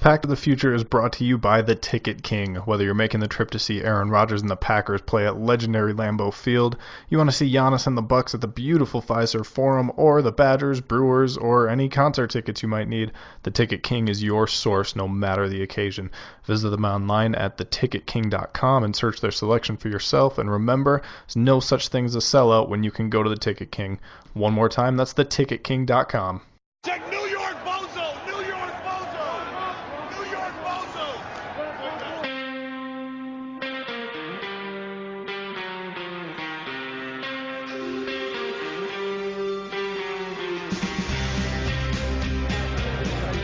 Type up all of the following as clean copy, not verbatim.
Pack to the Future is brought to you by the Ticket King. Whether you're making the trip to see Aaron Rodgers and the Packers play at legendary Lambeau Field, you want to see Giannis and the Bucks at the beautiful Fiserv Forum, or the Badgers, Brewers, or any concert tickets you might need, the Ticket King is your source no matter the occasion. Visit them online at theticketking.com and search their selection for yourself. And remember, there's no such thing as a sellout when you can go to the Ticket King. One more time, that's theticketking.com. Check New York Bozo! New York Bozo! New York Bozo!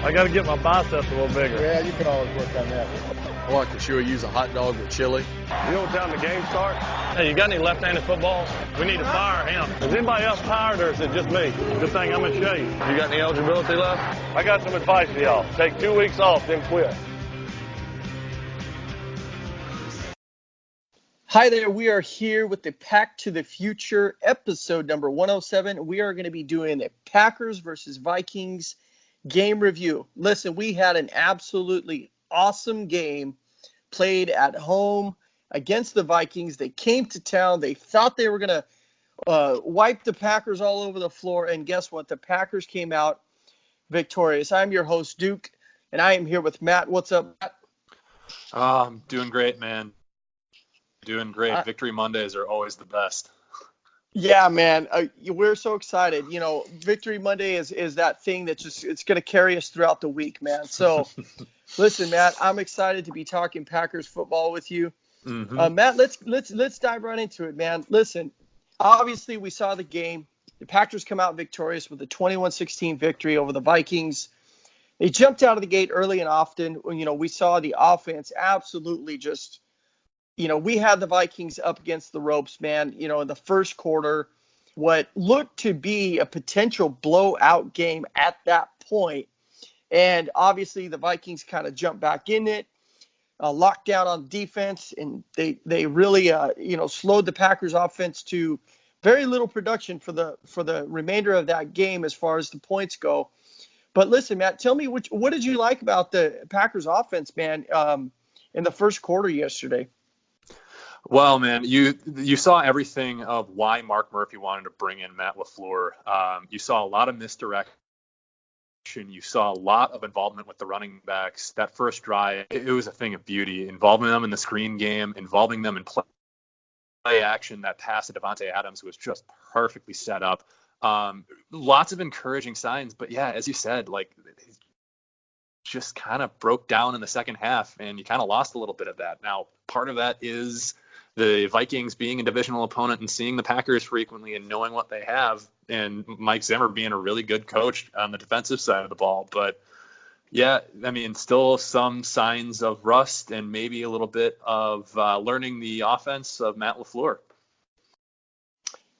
I got to get my biceps a little bigger. Yeah, you can always work on that. Oh, I could sure use a hot dog with chili. You know what time the game starts? Hey, you got any left-handed footballs? We need to fire him. Is anybody else tired, or is it just me? Good thing I'm in shape. You got any eligibility left? I got some advice for y'all. Take 2 weeks off, then quit. Hi there, we are here with the Pack to the Future episode number 107. We are going to be doing a Packers versus Vikings game review. Listen, we had an absolutely awesome game played at home against the Vikings. They came to town. They thought they were going to wipe the Packers all over the floor. And guess what? The Packers came out victorious. I'm your host, Duke, and I am here with Matt. What's up, Matt? I'm doing great, man. Doing great. Victory Mondays are always the best. Yeah, man. We're so excited. You know, Victory Monday is that thing that just it's going to carry us throughout the week, man. So, listen, Matt, I'm excited to be talking Packers football with you. Mm-hmm. Matt, let's dive right into it, man. Listen, obviously we saw the game. The Packers come out victorious with a 21-16 victory over the Vikings. They jumped out of the gate early and often. You know, we saw the offense absolutely just. You know, we had the Vikings up against the ropes, man, you know, in the first quarter, what looked to be a potential blowout game at that point. And obviously the Vikings kind of jumped back in it, locked down on defense, and they really, slowed the Packers offense to very little production for the remainder of that game as far as the points go. But listen, Matt, tell me what did you like about the Packers offense, man, in the first quarter yesterday? Well, man, you saw everything of why Mark Murphy wanted to bring in Matt LaFleur. You saw a lot of misdirection. You saw a lot of involvement with the running backs. That first drive, it was a thing of beauty. Involving them in the screen game, involving them in play action. That pass to Devontae Adams was just perfectly set up. Lots of encouraging signs. But, yeah, as you said, like it just kind of broke down in the second half, and you kind of lost a little bit of that. Now, part of that is the Vikings being a divisional opponent and seeing the Packers frequently and knowing what they have, and Mike Zimmer being a really good coach on the defensive side of the ball. But, yeah, I mean, still some signs of rust and maybe a little bit of learning the offense of Matt LaFleur.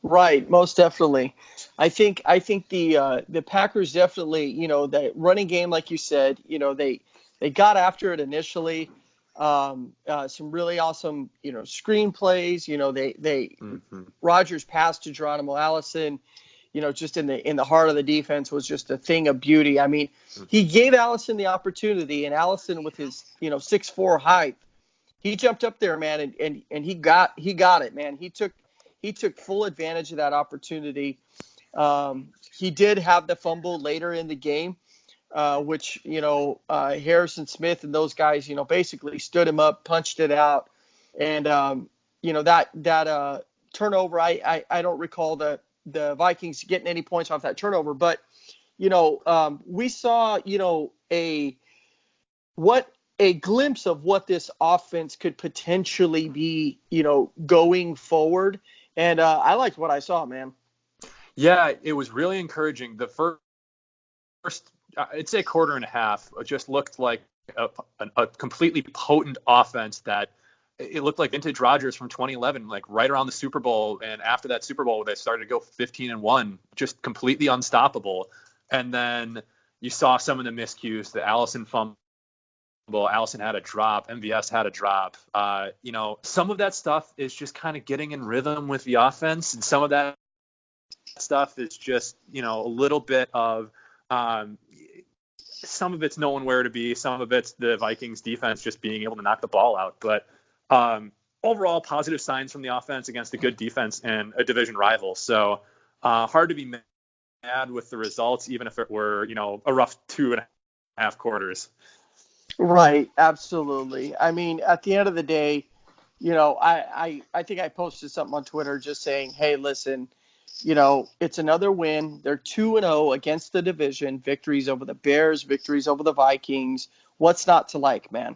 Right, most definitely. I think the Packers definitely, you know, the running game, like you said, you know, they got after it initially. Some really awesome, you know, screenplays. You know, they Rodgers passed to Geronimo Allison, you know, just in the heart of the defense was just a thing of beauty. I mean, he gave Allison the opportunity, and Allison with his, you know, 6'4" height, he jumped up there, man, and he got it, man. He took full advantage of that opportunity. He did have the fumble later in the game. Which, you know, Harrison Smith and those guys, you know, basically stood him up, punched it out. And, you know, that turnover, I don't recall the Vikings getting any points off that turnover. But, you know, we saw, you know, a glimpse of what this offense could potentially be, you know, going forward. And I liked what I saw, man. Yeah, it was really encouraging. The first I'd say quarter and a half just looked like a completely potent offense that it looked like vintage Rodgers from 2011, like right around the Super Bowl. And after that Super Bowl, they started to go 15-1, just completely unstoppable. And then you saw some of the miscues, the Allison fumble. Allison had a drop. MVS had a drop. You know, some of that stuff is just kind of getting in rhythm with the offense. And some of that stuff is just, you know, a little bit of some of it's knowing where to be. Some of it's the Vikings defense just being able to knock the ball out. But overall, positive signs from the offense against a good defense and a division rival. So hard to be mad with the results, even if it were, a rough 2.5 quarters. Right, absolutely. I mean, at the end of the day, I think I posted something on Twitter just saying, hey, listen, it's another win. They're 2-0 against the division, victories over the Bears, victories over the Vikings. What's not to like, man?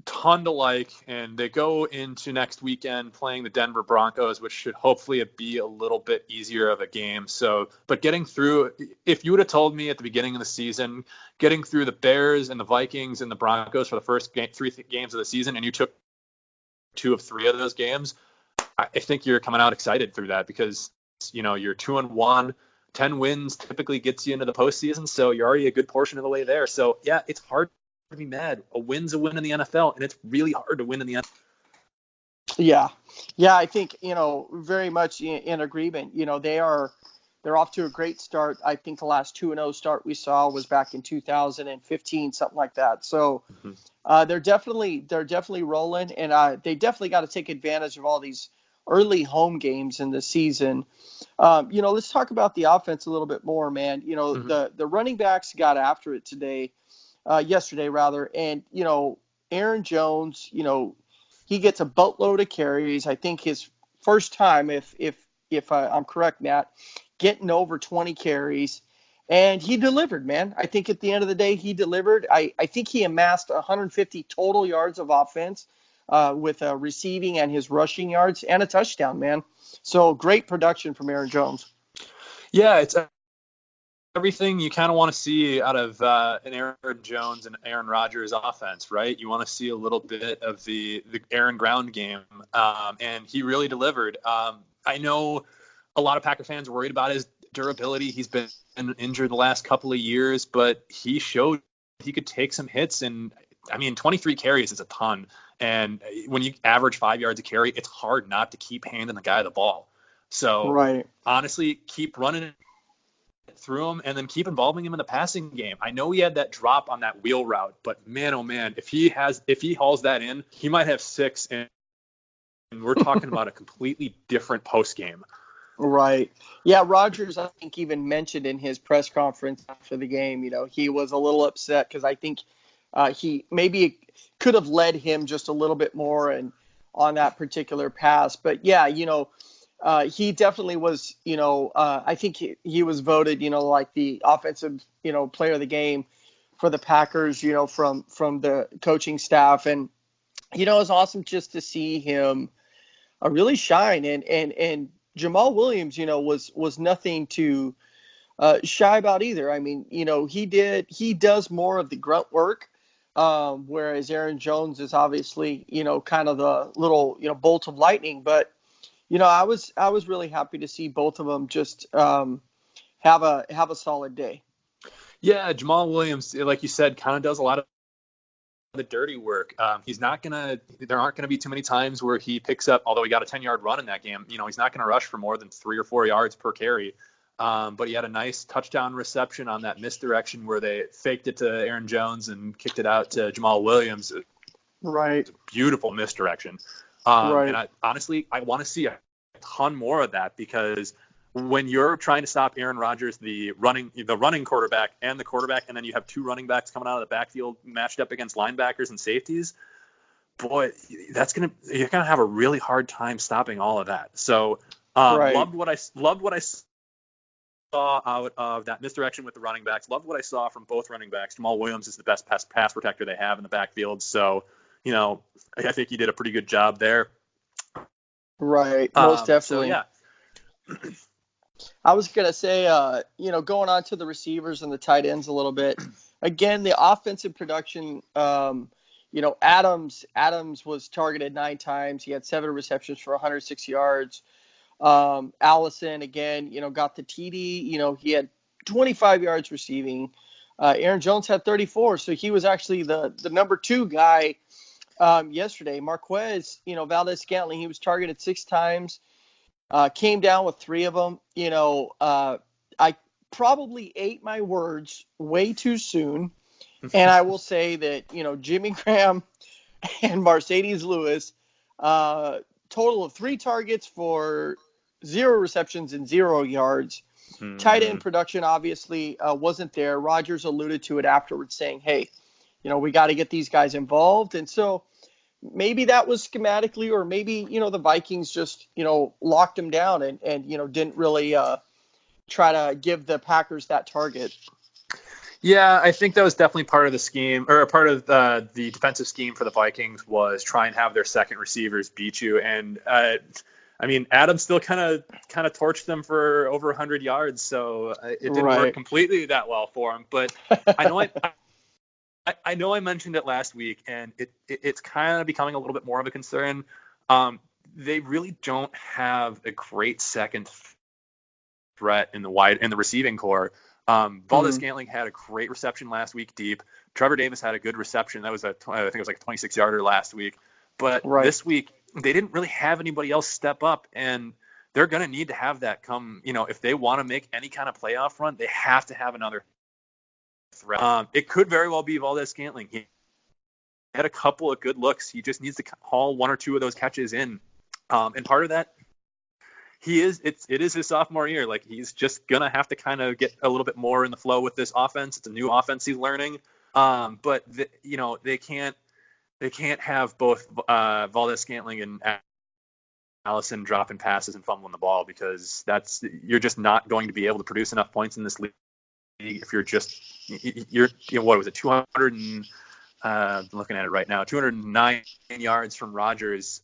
Ton to like, and they go into next weekend playing the Denver Broncos, which should hopefully be a little bit easier of a game. So, but getting through, if you would have told me at the beginning of the season, getting through the Bears and the Vikings and the Broncos for the first 3 games of the season, and you took 2 of 3 of those games, I think you're coming out excited through that because, you're 2-1, 10 wins typically gets you into the postseason. So you're already a good portion of the way there. So yeah, it's hard to be mad. A win's a win in the NFL, and it's really hard to win in the NFL. Yeah, I think very much in agreement. They're off to a great start. I think the last 2-0 start we saw was back in 2015, something like that. So they're definitely rolling, and they definitely got to take advantage of all these early home games in the season. Let's talk about the offense a little bit more, man. The running backs got after it yesterday rather. And, Aaron Jones, he gets a boatload of carries. I think his first time, if I'm correct, Matt, getting over 20 carries. And he delivered, man. I think at the end of the day, he delivered. I think he amassed 150 total yards of offense with receiving and his rushing yards and a touchdown, man. So great production from Aaron Jones. Yeah, it's everything you kind of want to see out of an Aaron Jones and Aaron Rodgers offense, right? You want to see a little bit of the Aaron ground game, and he really delivered. I know a lot of Packer fans are worried about his durability. He's been injured the last couple of years, but he showed he could take some hits, and 23 carries is a ton. And when you average 5 yards a carry, it's hard not to keep handing the guy the ball. So honestly, keep running through him and then keep involving him in the passing game. I know he had that drop on that wheel route, but man, oh man, if he hauls that in, he might have 6, and we're talking about a completely different post game. Right. Yeah, Rodgers, I think, even mentioned in his press conference after the game, he was a little upset because I think he maybe could have led him just a little bit more and on that particular pass. But yeah, he definitely was, I think he was voted, like the offensive, player of the game for the Packers, from the coaching staff. And, it was awesome just to see him really shine. And Jamal Williams, was nothing to shy about either. I mean, he does more of the grunt work. Whereas Aaron Jones is obviously, kind of the little, bolt of lightning. But, I was really happy to see both of them just have a solid day. Yeah, Jamal Williams, like you said, kind of does a lot of the dirty work. There aren't gonna be too many times where he picks up, although he got a 10-yard run in that game. He's not gonna rush for more than 3 or 4 yards per carry. But he had a nice touchdown reception on that misdirection where they faked it to Aaron Jones and kicked it out to Jamal Williams. Right. It's a beautiful misdirection. Right. And I want to see a ton more of that because when you're trying to stop Aaron Rodgers, the running quarterback, and then you have 2 running backs coming out of the backfield matched up against linebackers and safeties, boy, you're gonna have a really hard time stopping all of that. So loved what I saw out of that misdirection with the running backs. Loved what I saw from both running backs. Jamal Williams is the best pass protector they have in the backfield. So, I think he did a pretty good job there. Right. Most definitely. So, yeah. I was going to say, going on to the receivers and the tight ends a little bit. Again, the offensive production, Adams was targeted 9 times. He had 7 receptions for 106 yards. Allison, again, got the TD. He had 25 yards receiving. Aaron Jones had 34, so he was actually the number 2 guy yesterday. Marquez, Valdez-Scantling, he was targeted 6 times. Came down with 3 of them. I probably ate my words way too soon. And I will say that, Jimmy Graham and Mercedes Lewis, total of 3 targets for 0 receptions and 0 yards. Mm-hmm. Tight end production obviously wasn't there. Rodgers alluded to it afterwards saying, hey, we got to get these guys involved. And so maybe that was schematically, or maybe, the Vikings just, locked them down and didn't really try to give the Packers that target. Yeah, I think that was definitely part of the scheme, or part of the defensive scheme for the Vikings, was try and have their second receivers beat you. And Adams still kind of torched them for over 100 yards, so it didn't work completely that well for him. But I know I mentioned it last week, and it's kind of becoming a little bit more of a concern. They really don't have a great second threat in the receiving core. Valdez-Scantling had a great reception last week deep. Trevor Davis had a good reception. That was I think it was like a 26-yarder last week. But this week, they didn't really have anybody else step up, and they're going to need to have that come, if they want to make any kind of playoff run, they have to have another threat. It could very well be Valdez-Scantling. He had a couple of good looks. He just needs to haul 1 or 2 of those catches in. And part of that, it is his sophomore year. Like, he's just gonna have to kind of get a little bit more in the flow with this offense. It's a new offense he's learning. But they can't have both Valdez-Scantling and Allison dropping passes and fumbling the ball, because you're just not going to be able to produce enough points in this league if you're what was it, 200 and I'm looking at it right now, 209 yards from Rodgers.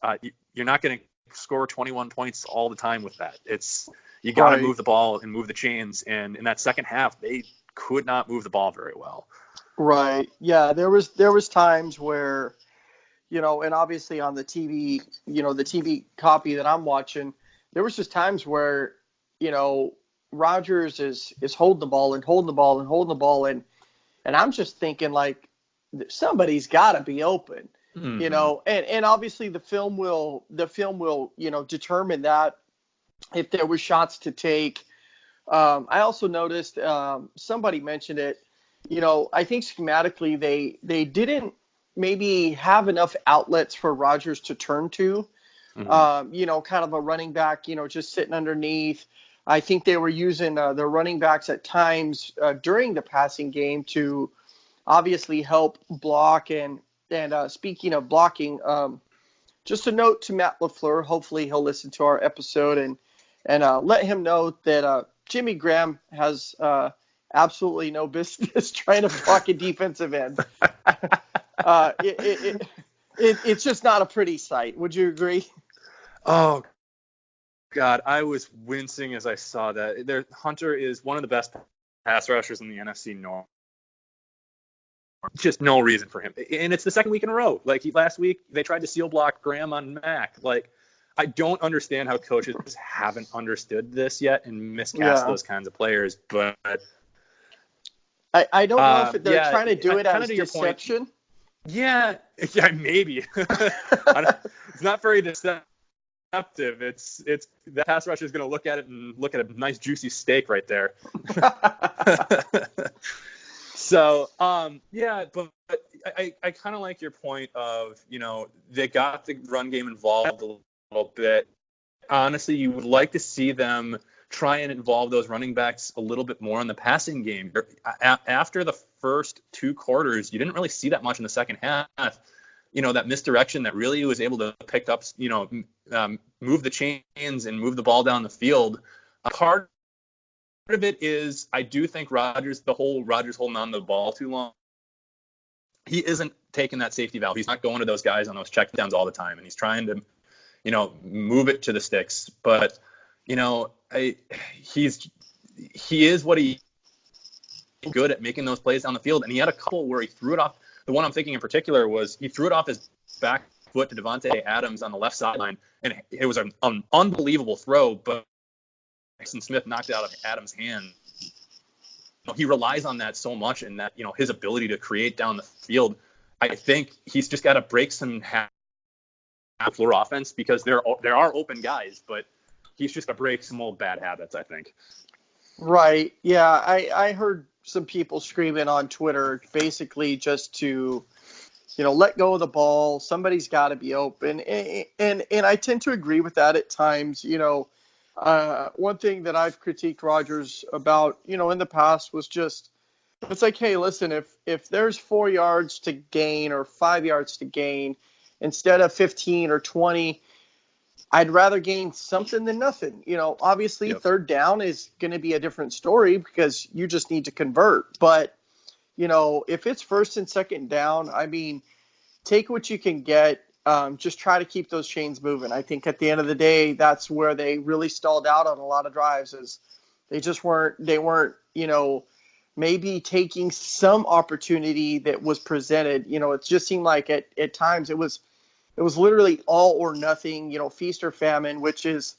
You're not going to score 21 points all the time with that. You got to move the ball and move the chains, and in that second half they could not move the ball very well. Right. Yeah, there was times where, and obviously on the TV, the TV copy that I'm watching, there was just times where, Rodgers is holding the ball and holding the ball and holding the ball, and I'm just thinking, like, somebody's got to be open. Mm-hmm. And obviously the film will determine that, if there were shots to take. I also noticed, somebody mentioned it, I think schematically they didn't maybe have enough outlets for Rodgers to turn to. Mm-hmm. Kind of a running back, just sitting underneath. I think they were using their running backs at times during the passing game to obviously help block. And speaking of blocking, just a note to Matt LaFleur. Hopefully he'll listen to our episode and let him know that Jimmy Graham has absolutely no business trying to block a defensive end. It's just not a pretty sight. Would you agree? Oh, God, I was wincing as I saw that. Hunter is one of the best pass rushers in the NFC North. Just no reason for him. And it's the second week in a row. Like, last week, they tried to seal block Graham on Mac. Like, I don't understand how coaches haven't understood this yet and miscast those kinds of players. But I don't know if they're trying to do it as deception. Yeah, maybe. It's not very deceptive. It's the pass rusher is going to look at it and look at a nice juicy steak right there. So, but I kind of like your point of, they got the run game involved a little bit. Honestly, you would like to see them try and involve those running backs a little bit more in the passing game. After the first 2 quarters, you didn't really see that much in the second half. That misdirection that really was able to pick up, move the chains and move the ball down the field. Part of it is, I do think Rodgers holding on to the ball too long. He isn't taking that safety valve. He's not going to those guys on those checkdowns all the time, and he's trying to, move it to the sticks. But, he is what he good at making those plays down the field, and he had a couple where he threw it off. The one I'm thinking in particular was he threw it off his back foot to Devontae Adams on the left sideline, and it was an unbelievable throw, but Smith knocked it out of Adams' hand. He relies on that so much, and that, his ability to create down the field. I think he's just got to break some half-floor offense, because there are open guys, but he's just got to break some old bad habits, I think. Right. Yeah. I heard some people screaming on Twitter basically just to, let go of the ball. Somebody's got to be open. And I tend to agree with that at times. One thing that I've critiqued Rodgers about, in the past was just, it's like, hey, listen, if there's 4 yards to gain or 5 yards to gain instead of 15 or 20, I'd rather gain something than nothing. Obviously, Yep. third down is going to be a different story because you just need to convert. But, if it's first and second down, I mean, take what you can get. Just try to keep those chains moving. I think at the end of the day, that's where they really stalled out on a lot of drives is they weren't, maybe taking some opportunity that was presented. It just seemed like at times it was literally all or nothing, feast or famine, which is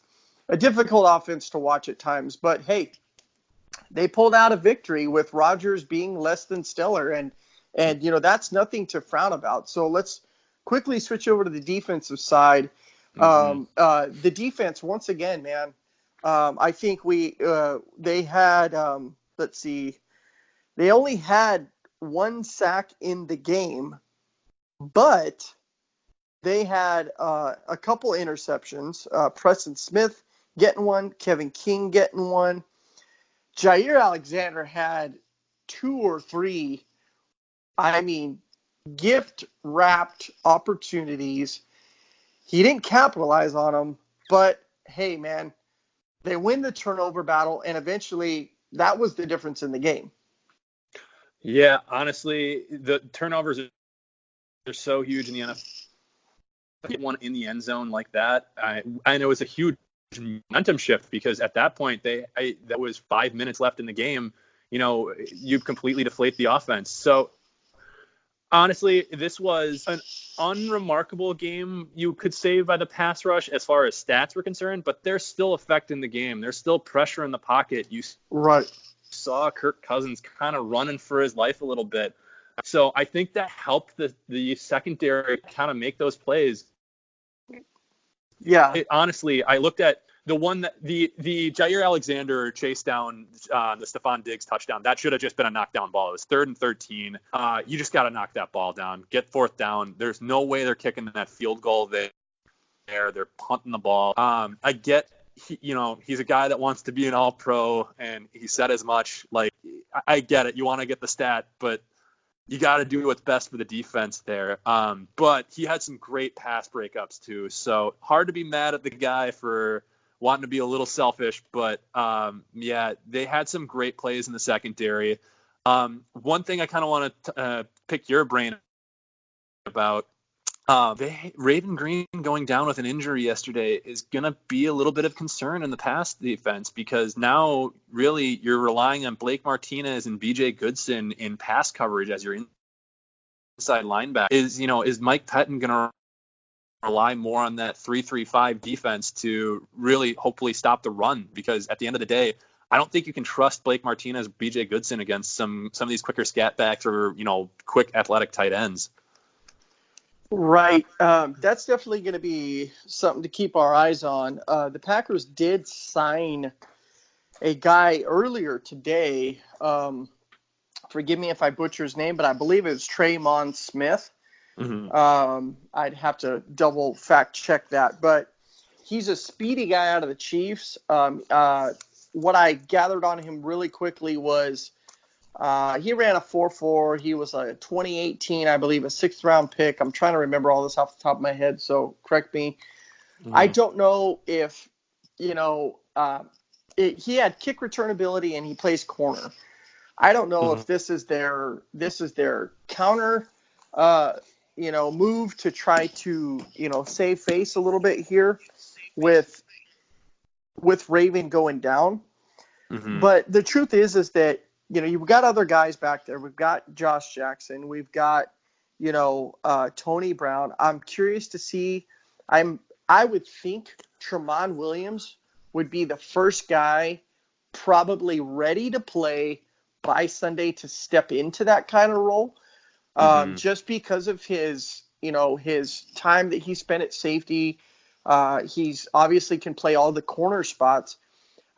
a difficult offense to watch at times. But hey, they pulled out a victory with Rodgers being less than stellar, and that's nothing to frown about. So let's quickly switch over to the defensive side. The defense, once again, man, I think they had let's see, they only had one sack in the game, but they had a couple interceptions. Preston Smith getting one, Kevin King getting one. Jair Alexander had two or three, I mean, gift wrapped opportunities. He didn't capitalize on them, but hey, man, they win the turnover battle, and eventually that was the difference in the game. Yeah, honestly, the turnovers are so huge in the NFL. Get one in the end zone like that, I know it's a huge momentum shift because at that point that was 5 minutes left in the game. You completely deflate the offense. So honestly, this was an unremarkable game, you could say, by the pass rush as far as stats were concerned, but they're still affecting the game. There's still pressure in the pocket. You Right. saw Kirk Cousins kind of running for his life a little bit. So I think that helped the secondary kind of make those plays. Yeah. Honestly, I looked at the one that the Jair Alexander chase down, the Stephon Diggs touchdown. That should have just been a knockdown ball. It was 3rd and 13. You just got to knock that ball down, get 4th down. There's no way they're kicking that field goal there. They're punting the ball. I get, he's a guy that wants to be an All-Pro, and he said as much. Like, I get it. You want to get the stat, but you got to do what's best for the defense there. But he had some great pass breakups too. So hard to be mad at the guy for wanting to be a little selfish. But yeah, they had some great plays in the secondary. One thing I kind of want to pick your brain about. Raven Green going down with an injury yesterday is going to be a little bit of concern in the pass defense because now really you're relying on Blake Martinez and BJ Goodson in pass coverage as your inside linebacker. Is Mike Pettin going to rely more on that 3-3-5 defense to really hopefully stop the run? Because at the end of the day, I don't think you can trust Blake Martinez, BJ Goodson against some of these quicker scat backs or quick athletic tight ends. Right. That's definitely going to be something to keep our eyes on. The Packers did sign a guy earlier today. Forgive me if I butcher his name, but I believe it was Tremon Smith. Mm-hmm. I'd have to double fact check that, but he's a speedy guy out of the Chiefs. What I gathered on him really quickly was he ran a 4.4. He was a 2018, I believe, a 6th-round pick. I'm trying to remember all this off the top of my head, so correct me. Mm-hmm. I don't know if, he had kick return ability and he plays corner. I don't know if this is their counter, move to try to, save face a little bit here with Raven going down. Mm-hmm. But the truth is that, you've got other guys back there. We've got Josh Jackson. We've got, Tony Brown. I'm curious to see. I would think Tramon Williams would be the first guy probably ready to play by Sunday to step into that kind of role, just because of his time that he spent at safety. He's obviously can play all the corner spots.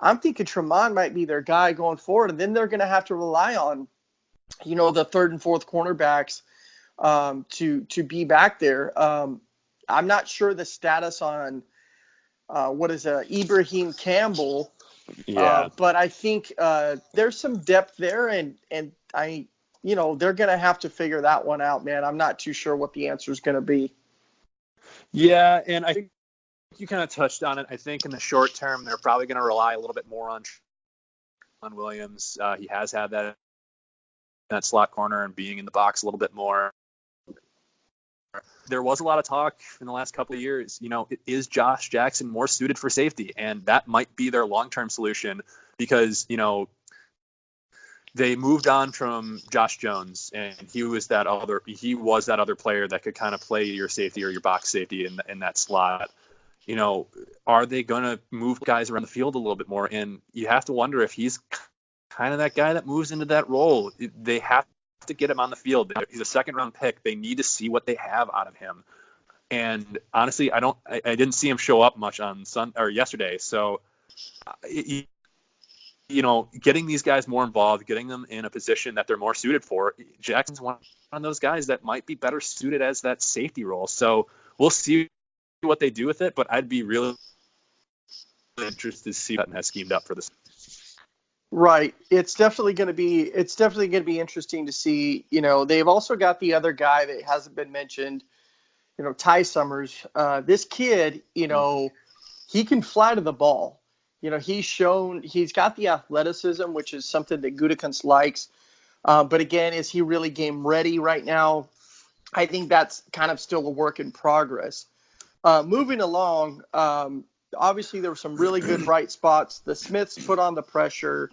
I'm thinking Tremont might be their guy going forward, and then they're going to have to rely on, the third and fourth cornerbacks to be back there. I'm not sure the status on Ibrahim Campbell, Yeah. but I think there's some depth there, and they're going to have to figure that one out, man. I'm not too sure what the answer is going to be. Yeah, and I think you kind of touched on it. I think in the short term, they're probably going to rely a little bit more on Williams. He has had that slot corner and being in the box a little bit more. There was a lot of talk in the last couple of years, is Josh Jackson more suited for safety? And that might be their long-term solution because, they moved on from Josh Jones, and he was that other player that could kind of play your safety or your box safety in that slot. Are they going to move guys around the field a little bit more? And you have to wonder if he's kind of that guy that moves into that role. They have to get him on the field. He's a second-round pick. They need to see what they have out of him. And honestly, I didn't see him show up much on yesterday. So, getting these guys more involved, getting them in a position that they're more suited for. Jackson's one of those guys that might be better suited as that safety role. So we'll see what they do with it, but I'd be really interested to see what has schemed up for this. Right. It's definitely going to be interesting to see. They've also got the other guy that hasn't been mentioned, Ty Summers. This kid, he can fly to the ball. He's shown he's got the athleticism, which is something that Gutekunst likes. But again, is he really game ready right now? I think that's kind of still a work in progress. Moving along, obviously there were some really good bright spots. The Smiths put on the pressure.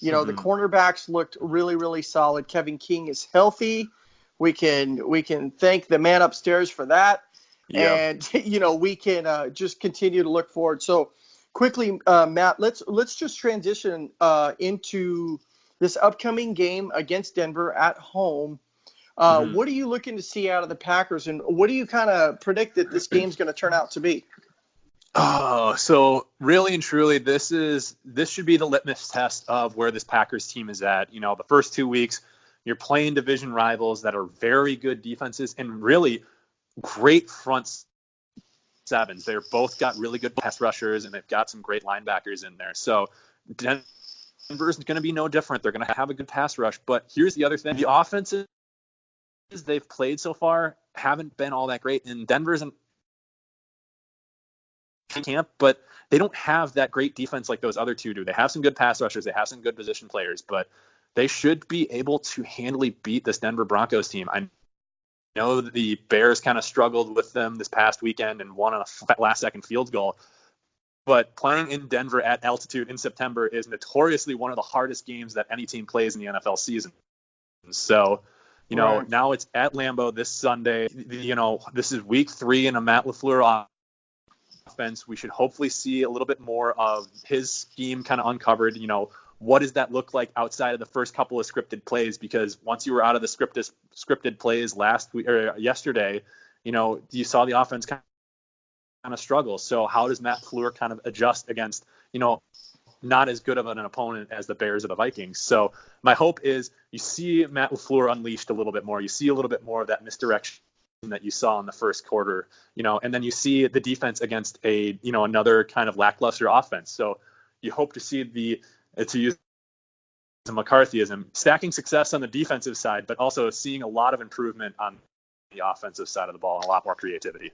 The cornerbacks looked really, really solid. Kevin King is healthy. We can thank the man upstairs for that. Yeah. And, we can just continue to look forward. So, quickly, Matt, let's just transition into this upcoming game against Denver at home. What are you looking to see out of the Packers, and what do you kind of predict that this game's going to turn out to be? Oh, so really and truly, this should be the litmus test of where this Packers team is at. The first 2 weeks, you're playing division rivals that are very good defenses and really great front sevens. They're both got really good pass rushers, and they've got some great linebackers in there. So Denver's going to be no different. They're going to have a good pass rush. But here's the other thing. The offenses they've played so far haven't been all that great. And Denver's in camp, but they don't have that great defense like those other two do. They have some good pass rushers. They have some good position players. But they should be able to handily beat this Denver Broncos team. I know that the Bears kind of struggled with them this past weekend and won on a last-second field goal. But playing in Denver at altitude in September is notoriously one of the hardest games that any team plays in the NFL season. So, right. Now it's at Lambeau this Sunday. This is week 3 in a Matt LaFleur offense. We should hopefully see a little bit more of his scheme kind of uncovered. What does that look like outside of the first couple of scripted plays? Because once you were out of the scripted plays last week or yesterday, you saw the offense kind of struggle. So how does Matt LaFleur kind of adjust against, not as good of an opponent as the Bears or the Vikings? So my hope is you see Matt LaFleur unleashed a little bit more. You see a little bit more of that misdirection that you saw in the first quarter, and then you see the defense against another kind of lackluster offense. So you hope to see to use McCarthyism, stacking success on the defensive side, but also seeing a lot of improvement on the offensive side of the ball and a lot more creativity.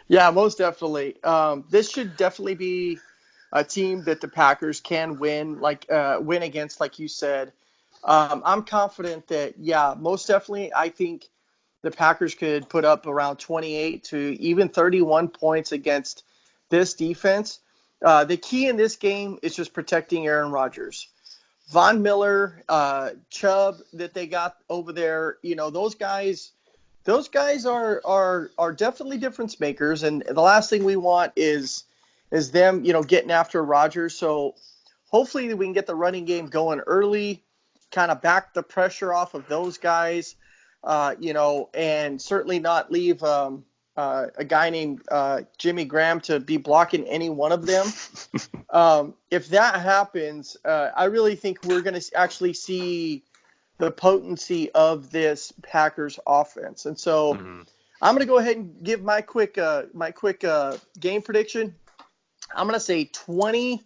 Yeah, most definitely. This should definitely be a team that the Packers can win against, like you said. I'm confident that, most definitely, I think the Packers could put up around 28 to even 31 points against this defense. The key in this game is just protecting Aaron Rodgers. Von Miller, Chubb that they got over there, those guys are definitely difference makers. And the last thing we want is them, getting after Rodgers. So hopefully we can get the running game going early, kind of back the pressure off of those guys, and certainly not leave a guy named Jimmy Graham to be blocking any one of them. If that happens, I really think we're going to actually see the potency of this Packers offense. And so I'm going to go ahead and give my quick game prediction. I'm going to say 28-7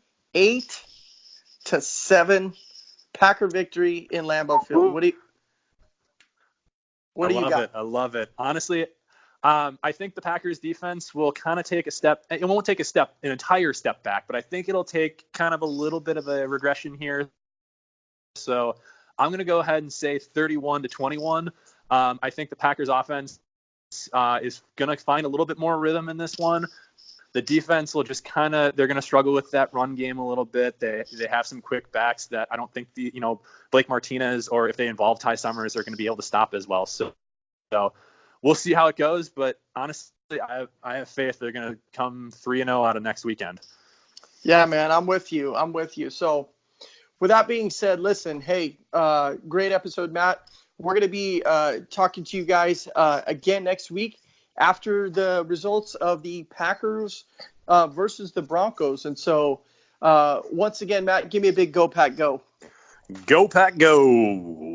Packer victory in Lambeau Field. What do you got? I love it. Honestly, I think the Packers defense will kind of take a step. It won't take an entire step back, but I think it'll take kind of a little bit of a regression here. So I'm going to go ahead and say 31-21. I think the Packers offense is going to find a little bit more rhythm in this one. The defense will just they're going to struggle with that run game a little bit. They have some quick backs that I don't think Blake Martinez, or if they involve Ty Summers, are going to be able to stop as well. So we'll see how it goes. But honestly, I have faith they're going to come 3-0 out of next weekend. Yeah, man, I'm with you. So with that being said, listen, hey, great episode, Matt. We're going to be talking to you guys again next week after the results of the Packers versus the Broncos. And so once again, Matt, give me a big go, Pack, go. Go, Pack, go.